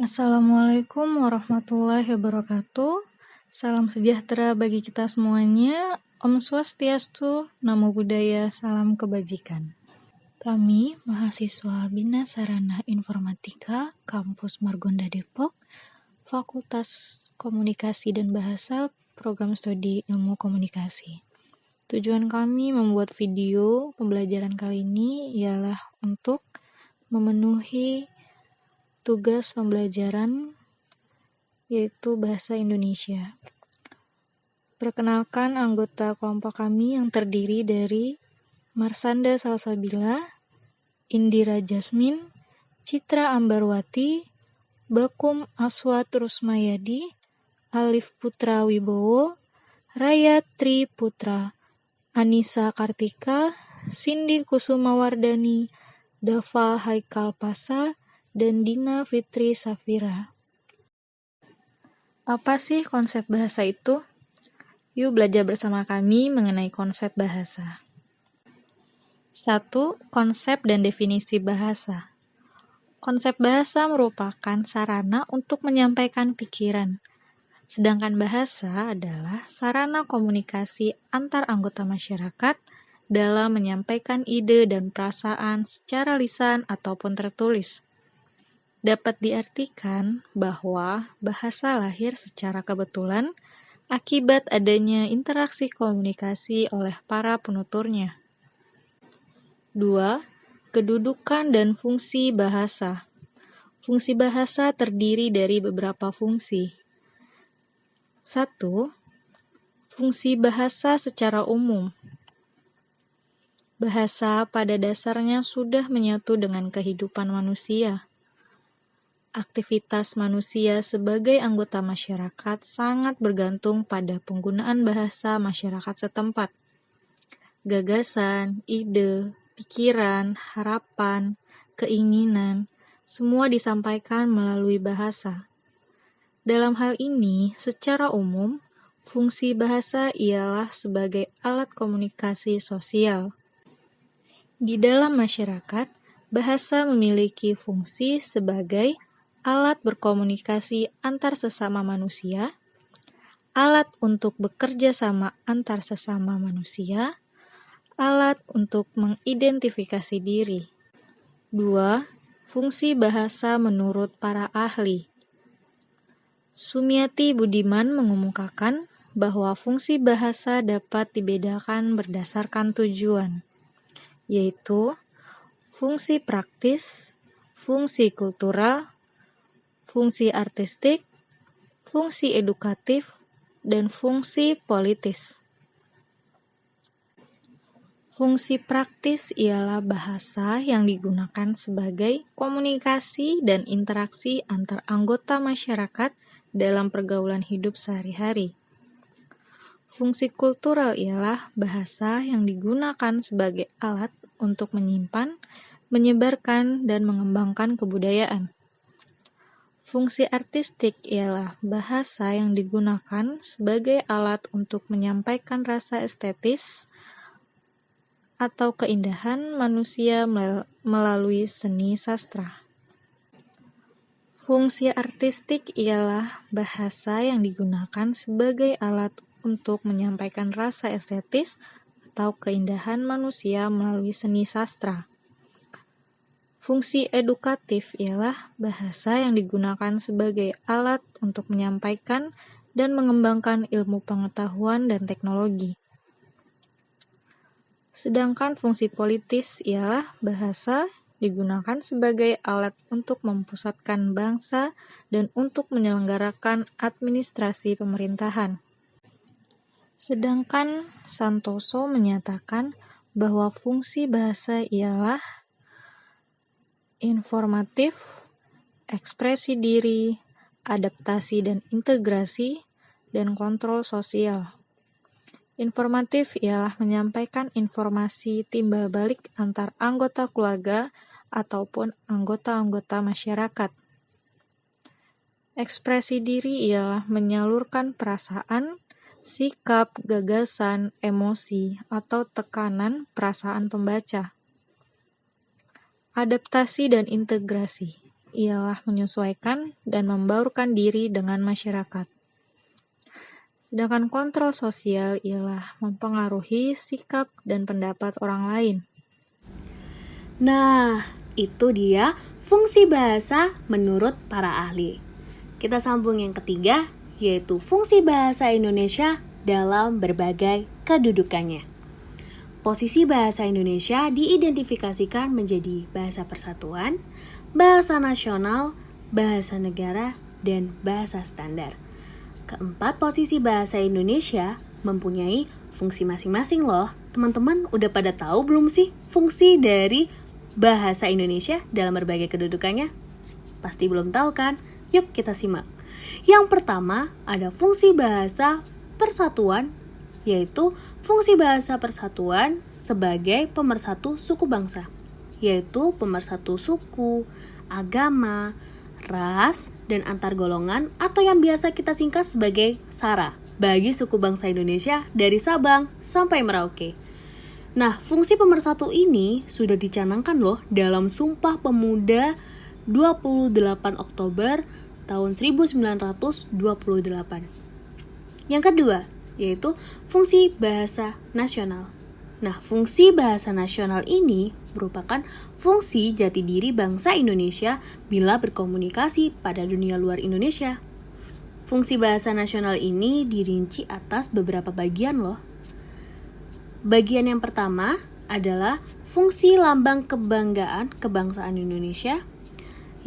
Assalamualaikum warahmatullahi wabarakatuh. Salam sejahtera bagi kita semuanya. Om Swastiastu, Namo Buddhaya, salam kebajikan. Kami, mahasiswa Bina Sarana Informatika, Kampus Margonda Depok, Fakultas Komunikasi dan Bahasa, Program Studi Ilmu Komunikasi. Tujuan kami membuat video pembelajaran kali ini ialah untuk memenuhi tugas pembelajaran yaitu Bahasa Indonesia. Perkenalkan anggota kelompok kami yang terdiri dari Marsanda Salsabila, Indira Jasmine, Citra Ambarwati, Bakum Aswat Rusmayadi, Alif Putra Wibowo, Raya Tri Putra, Anissa Kartika, Cindy Kusumawardani, Dava Haikal Pasa, dan Dina Fitri Safira. Apa sih konsep bahasa itu? Yuk belajar bersama kami mengenai konsep bahasa. 1. Konsep dan definisi bahasa. Konsep bahasa merupakan sarana untuk menyampaikan pikiran. Sedangkan bahasa adalah sarana komunikasi antar anggota masyarakat dalam menyampaikan ide dan perasaan secara lisan ataupun tertulis. Dapat diartikan bahwa bahasa lahir secara kebetulan akibat adanya interaksi komunikasi oleh para penuturnya. 2. Kedudukan dan fungsi bahasa. Fungsi bahasa terdiri dari beberapa fungsi. 1. Fungsi bahasa secara umum. Bahasa pada dasarnya sudah menyatu dengan kehidupan manusia. Aktivitas manusia sebagai anggota masyarakat sangat bergantung pada penggunaan bahasa masyarakat setempat. Gagasan, ide, pikiran, harapan, keinginan, semua disampaikan melalui bahasa. Dalam hal ini, secara umum, fungsi bahasa ialah sebagai alat komunikasi sosial. Di dalam masyarakat, bahasa memiliki fungsi sebagai alat berkomunikasi antar sesama manusia, alat untuk bekerja sama antar sesama manusia, alat untuk mengidentifikasi diri. 2. Fungsi bahasa menurut para ahli. Sumiati Budiman mengemukakan bahwa fungsi bahasa dapat dibedakan berdasarkan tujuan, yaitu fungsi praktis, fungsi kultural, fungsi artistik, fungsi edukatif, dan fungsi politis. Fungsi praktis ialah bahasa yang digunakan sebagai komunikasi dan interaksi antar anggota masyarakat dalam pergaulan hidup sehari-hari. Fungsi kultural ialah bahasa yang digunakan sebagai alat untuk menyimpan, menyebarkan, dan mengembangkan kebudayaan. Fungsi artistik ialah bahasa yang digunakan sebagai alat untuk menyampaikan rasa estetis atau keindahan manusia melalui seni sastra. Fungsi artistik ialah bahasa yang digunakan sebagai alat untuk menyampaikan rasa estetis atau keindahan manusia melalui seni sastra. Fungsi edukatif ialah bahasa yang digunakan sebagai alat untuk menyampaikan dan mengembangkan ilmu pengetahuan dan teknologi. Sedangkan fungsi politis ialah bahasa digunakan sebagai alat untuk mempusatkan bangsa dan untuk menyelenggarakan administrasi pemerintahan. Sedangkan Santoso menyatakan bahwa fungsi bahasa ialah informatif, ekspresi diri, adaptasi dan integrasi, dan kontrol sosial. Informatif ialah menyampaikan informasi timbal balik antar anggota keluarga ataupun anggota-anggota masyarakat. Ekspresi diri ialah menyalurkan perasaan, sikap, gagasan, emosi, atau tekanan perasaan pembaca. Adaptasi dan integrasi ialah menyesuaikan dan membaurkan diri dengan masyarakat. Sedangkan kontrol sosial ialah mempengaruhi sikap dan pendapat orang lain. Nah, itu dia fungsi bahasa menurut para ahli. Kita sambung yang ketiga, yaitu fungsi bahasa Indonesia dalam berbagai kedudukannya. Posisi bahasa Indonesia diidentifikasikan menjadi bahasa persatuan, bahasa nasional, bahasa negara, dan bahasa standar. Keempat posisi bahasa Indonesia mempunyai fungsi masing-masing loh. Teman-teman udah pada tahu belum sih fungsi dari bahasa Indonesia dalam berbagai kedudukannya? Pasti belum tahu kan? Yuk kita simak. Yang pertama ada fungsi bahasa persatuan, yaitu fungsi bahasa persatuan sebagai pemersatu suku bangsa, yaitu pemersatu suku, agama, ras, dan antar golongan atau yang biasa kita singkat sebagai SARA bagi suku bangsa Indonesia dari Sabang sampai Merauke. Nah, fungsi pemersatu ini sudah dicanangkan loh dalam Sumpah Pemuda 28 Oktober tahun 1928. Yang kedua, yaitu fungsi bahasa nasional. Nah, fungsi bahasa nasional ini merupakan fungsi jati diri bangsa Indonesia bila berkomunikasi pada dunia luar Indonesia. Fungsi bahasa nasional ini dirinci atas beberapa bagian loh. Bagian yang pertama adalah fungsi lambang kebanggaan kebangsaan Indonesia.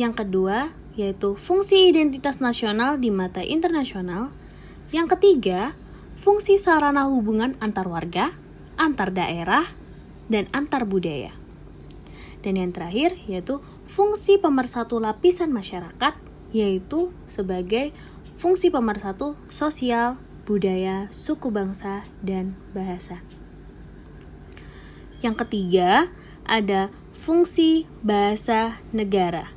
Yang kedua, yaitu fungsi identitas nasional di mata internasional. Yang ketiga, fungsi sarana hubungan antar warga, antar daerah, dan antar budaya. Dan yang terakhir yaitu fungsi pemersatu lapisan masyarakat, yaitu sebagai fungsi pemersatu sosial, budaya, suku bangsa, dan bahasa. Yang ketiga ada fungsi bahasa negara.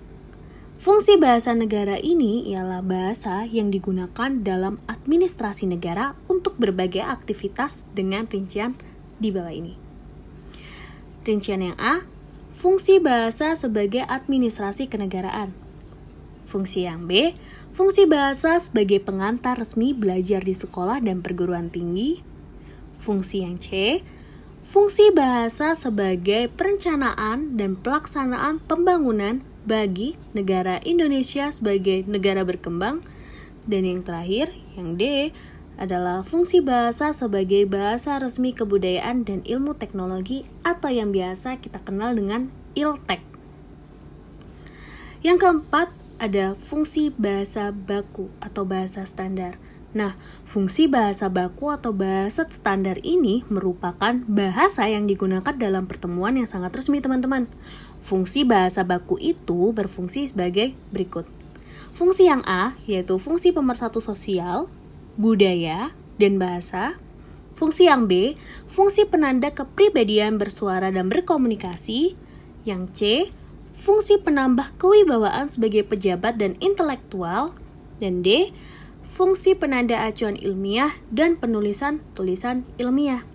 Fungsi bahasa negara ini ialah bahasa yang digunakan dalam administrasi negara untuk berbagai aktivitas dengan rincian di bawah ini. Rincian yang A, fungsi bahasa sebagai administrasi kenegaraan. Fungsi yang B, fungsi bahasa sebagai pengantar resmi belajar di sekolah dan perguruan tinggi. Fungsi yang C, fungsi bahasa sebagai perencanaan dan pelaksanaan pembangunan bagi negara Indonesia sebagai negara berkembang. Dan yang terakhir, yang D, adalah fungsi bahasa sebagai bahasa resmi kebudayaan dan ilmu teknologi atau yang biasa kita kenal dengan ILTEK. Yang keempat, ada fungsi bahasa baku atau bahasa standar. Nah, fungsi bahasa baku atau bahasa standar ini merupakan bahasa yang digunakan dalam pertemuan yang sangat resmi, teman-teman. Fungsi bahasa baku itu berfungsi sebagai berikut. Fungsi yang A, yaitu fungsi pemersatu sosial, budaya, dan bahasa. Fungsi yang B, fungsi penanda kepribadian bersuara dan berkomunikasi. Yang C, fungsi penambah kewibawaan sebagai pejabat dan intelektual. Dan D, fungsi penanda acuan ilmiah dan penulisan tulisan ilmiah.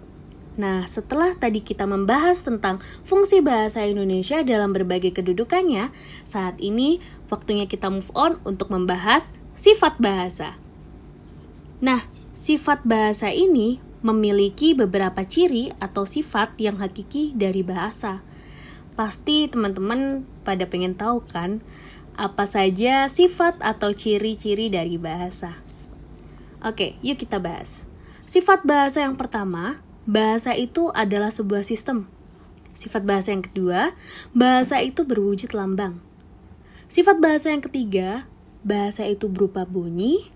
Nah, setelah tadi kita membahas tentang fungsi bahasa Indonesia dalam berbagai kedudukannya, saat ini waktunya kita move on untuk membahas sifat bahasa. Nah, sifat bahasa ini memiliki beberapa ciri atau sifat yang hakiki dari bahasa. Pasti teman-teman pada pengen tahu kan, apa saja sifat atau ciri-ciri dari bahasa. Oke, yuk kita bahas. Sifat bahasa yang pertama, bahasa itu adalah sebuah sistem. Sifat bahasa yang kedua, bahasa itu berwujud lambang. Sifat bahasa yang ketiga, bahasa itu berupa bunyi.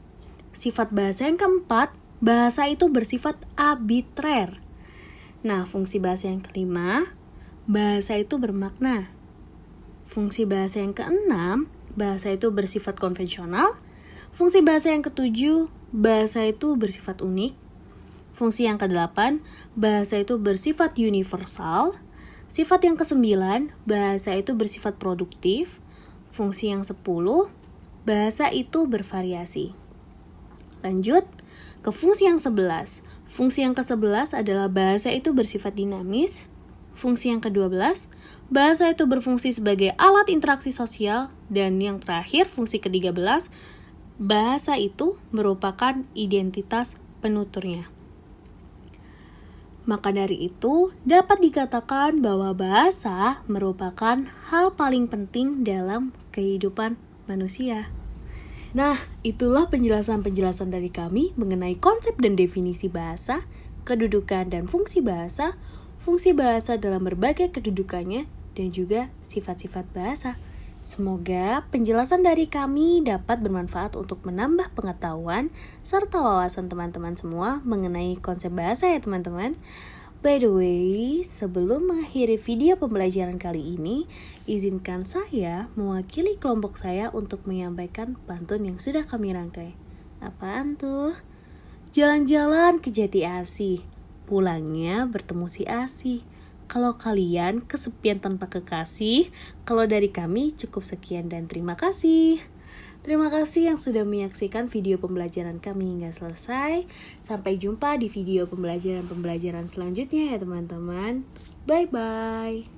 Sifat bahasa yang keempat, bahasa itu bersifat arbitrer. Nah, fungsi bahasa yang kelima, bahasa itu bermakna. Fungsi bahasa yang keenam, bahasa itu bersifat konvensional. Fungsi bahasa yang ketujuh, bahasa itu bersifat unik. Fungsi yang kedelapan, bahasa itu bersifat universal. Sifat yang kesembilan, bahasa itu bersifat produktif. Fungsi yang 10, bahasa itu bervariasi. Lanjut ke fungsi yang 11. Fungsi yang ke-11 adalah bahasa itu bersifat dinamis. Fungsi yang ke-12, bahasa itu berfungsi sebagai alat interaksi sosial. Dan yang terakhir, fungsi ke-13, bahasa itu merupakan identitas penuturnya. Maka dari itu, dapat dikatakan bahwa bahasa merupakan hal paling penting dalam kehidupan manusia. Nah, itulah penjelasan-penjelasan dari kami mengenai konsep dan definisi bahasa, kedudukan dan fungsi bahasa dalam berbagai kedudukannya, dan juga sifat-sifat bahasa. Semoga penjelasan dari kami dapat bermanfaat untuk menambah pengetahuan serta wawasan teman-teman semua mengenai konsep bahasa ya teman-teman. By the way, sebelum mengakhiri video pembelajaran kali ini, izinkan saya mewakili kelompok saya untuk menyampaikan pantun yang sudah kami rangkai. Apaan tuh? Jalan-jalan ke Jati Asih, pulangnya bertemu si Asih. Kalau kalian kesepian tanpa kekasih, kalau dari kami cukup sekian dan terima kasih. Terima kasih yang sudah menyaksikan video pembelajaran kami hingga selesai. Sampai jumpa di video pembelajaran selanjutnya ya teman-teman. Bye-bye.